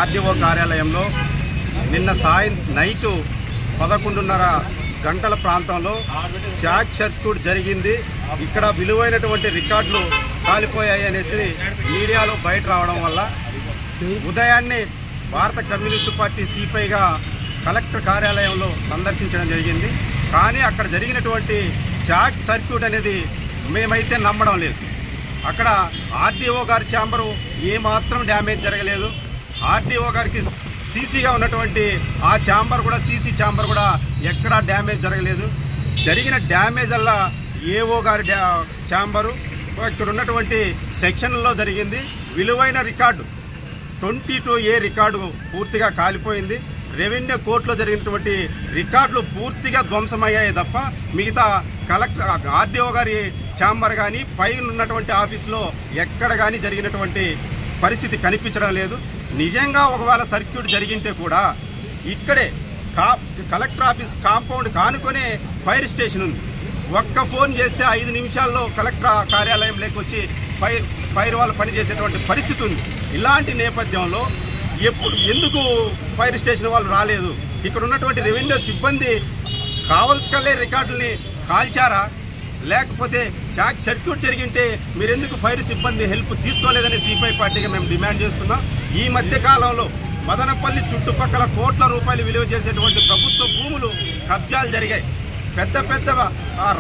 RDO కార్యాలయంలో నిన్న night 11:30 గంటల ప్రాంతంలో షాక్ సర్క్యూట్ జరిగింది. ఇక్కడ విలువైనటువంటి రికార్డులు కాలిపోయాయి అనేసి మీడియాలో బయట రావడం వల్ల ఉదయాన్నే భారత కమ్యూనిస్టు పార్టీ సిపిఐగా కలెక్టర్ కార్యాలయంలో సందర్శించడం జరిగింది. కానీ అక్కడ జరిగినటువంటి షాక్ సర్క్యూట్ అనేది మేమైతే నమ్మడం లేదు. అక్కడ ఆర్డీఓ గారి ఛాంబరు ఏమాత్రం డ్యామేజ్ జరగలేదు. ఆర్డీఓ గారికి సీసీగా ఉన్నటువంటి ఆ ఛాంబర్ కూడా సీసీ ఛాంబర్ కూడా ఎక్కడా డ్యామేజ్ జరగలేదు. జరిగిన డ్యామేజ్ అలా ఏఓ గారి ఛాంబరు ఇక్కడ ఉన్నటువంటి సెక్షన్లలో జరిగింది. విలువైన రికార్డు 22A రికార్డు పూర్తిగా కాలిపోయింది. రెవెన్యూ కోర్టులో జరిగినటువంటి రికార్డులు పూర్తిగా ధ్వంసమయ్యాయి తప్ప మిగతా కలెక్టర్ ఆర్డీఓ గారి ఛాంబర్ కానీ పైన ఉన్నటువంటి ఆఫీసులో ఎక్కడ కానీ జరిగినటువంటి పరిస్థితి కనిపించడం లేదు. నిజంగా ఒకవేళ సర్క్యూట్ జరిగింటే కూడా ఇక్కడే కలెక్టర్ ఆఫీస్ కాంపౌండ్ కానుకొనే ఫైర్ స్టేషన్ ఉంది. ఒక్క ఫోన్ చేస్తే 5 నిమిషాల్లో కలెక్టర్ కార్యాలయంలోకి వచ్చి ఫైర్ వాళ్ళు పనిచేసేటువంటి పరిస్థితి ఉంది. ఇలాంటి నేపథ్యంలో ఎందుకు ఫైర్ స్టేషన్ వాళ్ళు రాలేదు? ఇక్కడ ఉన్నటువంటి రెవెన్యూ సిబ్బంది కావాల్సికల్లే రికార్డుల్ని కాల్చారా, లేకపోతే షాక్ సర్క్యూట్ జరిగింటే మీరెందుకు ఫైర్ సిబ్బంది హెల్ప్ తీసుకోలేదని సిపిఐ పార్టీగా మేము డిమాండ్ చేస్తున్నాం. ఈ మధ్య కాలంలో మదనపల్లి చుట్టుపక్కల కోట్ల రూపాయలు విలువ చేసేటువంటి ప్రభుత్వ భూములు కబ్జాలు జరిగాయి. పెద్ద పెద్ద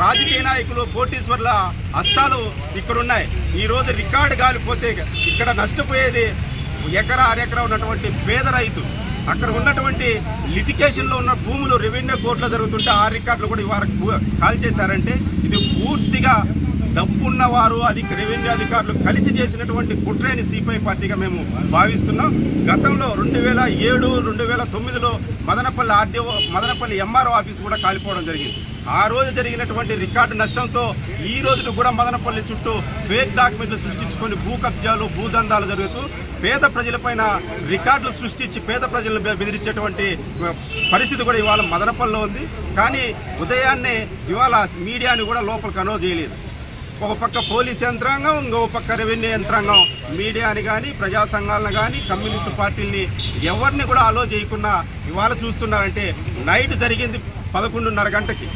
రాజకీయ నాయకులు కోటీశ్వర్ల హస్తాలు ఇక్కడున్నాయి. ఈరోజు రికార్డు కాలిపోతే ఇక్కడ నష్టపోయేది ఎకరా అరెకరా ఉన్నటువంటి పేద రైతు. అక్కడ ఉన్నటువంటి లిటికేషన్లో ఉన్న భూములు రెవెన్యూ కోర్టులో జరుగుతుంటే ఆ రికార్డులు కూడా ఇవాళ కాల్ చేశారంటే ఇది పూర్తిగా డబ్బున్నవారు రెవెన్యూ అధికారులు కలిసి చేసినటువంటి కుట్రని సిపిఐ పార్టీగా మేము భావిస్తున్నాం. గతంలో 2007, 2009లో మదనపల్లి ఎంఆర్ఓ ఆఫీస్ కూడా కాలిపోవడం జరిగింది. ఆ రోజు జరిగినటువంటి రికార్డు నష్టంతో ఈ రోజుకు కూడా మదనపల్లి చుట్టూ ఫేక్ డాక్యుమెంట్లు సృష్టించుకొని భూ కబ్జాలు భూదందాలు జరుగుతూ పేద ప్రజలపైన రికార్డులు సృష్టించి పేద ప్రజలను బెదిరించేటువంటి పరిస్థితి కూడా ఇవాళ మదనపల్లిలో ఉంది. కానీ ఉదయాన్నే ఇవాళ మీడియాని కూడా లోపలికి అనో చేయలేదు. ఒక పక్క పోలీస్ యంత్రాంగం, ఇంకో పక్క రెవెన్యూ యంత్రాంగం మీడియాని కానీ ప్రజా సంఘాలను కానీ కమ్యూనిస్టు పార్టీలని ఎవరిని కూడా అలో చేయకుండా ఇవాళ చూస్తున్నారంటే నైట్ జరిగింది 11:30 గంటకి.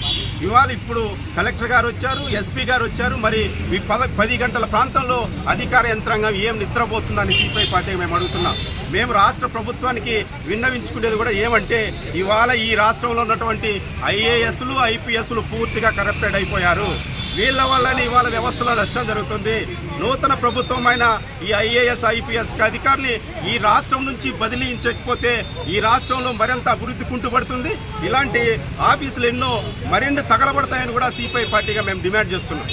ఇవాళ ఇప్పుడు కలెక్టర్ గారు వచ్చారు, ఎస్పీ గారు వచ్చారు. మరి ఈ 10 గంటల ప్రాంతంలో అధికార యంత్రాంగం ఏం నిద్రపోతుందని సిపిఐ పార్టీ మేము అడుగుతున్నాం. మేము రాష్ట్ర ప్రభుత్వానికి విన్నవించుకునేది కూడా ఏమంటే ఇవాళ ఈ రాష్ట్రంలో ఉన్నటువంటి ఐఏఎస్లు ఐపీఎస్లు పూర్తిగా కరప్టెడ్ అయిపోయారు. వీళ్ళ వల్లనే ఇవాళ వ్యవస్థలో నష్టం జరుగుతుంది. నూతన ప్రభుత్వమైన ఈ ఐఏఎస్ ఐపీఎస్ అధికారులు ఈ రాష్ట్రం నుంచి బదిలీయించకపోతే ఈ రాష్ట్రంలో మరింత అభివృద్ధి కుంటుపడుతుంది. ఇలాంటి ఆఫీసులు ఎన్నో మరిన్ని తగలబడతాయని కూడా సిపిఐ పార్టీగా మేము డిమాండ్ చేస్తున్నాం.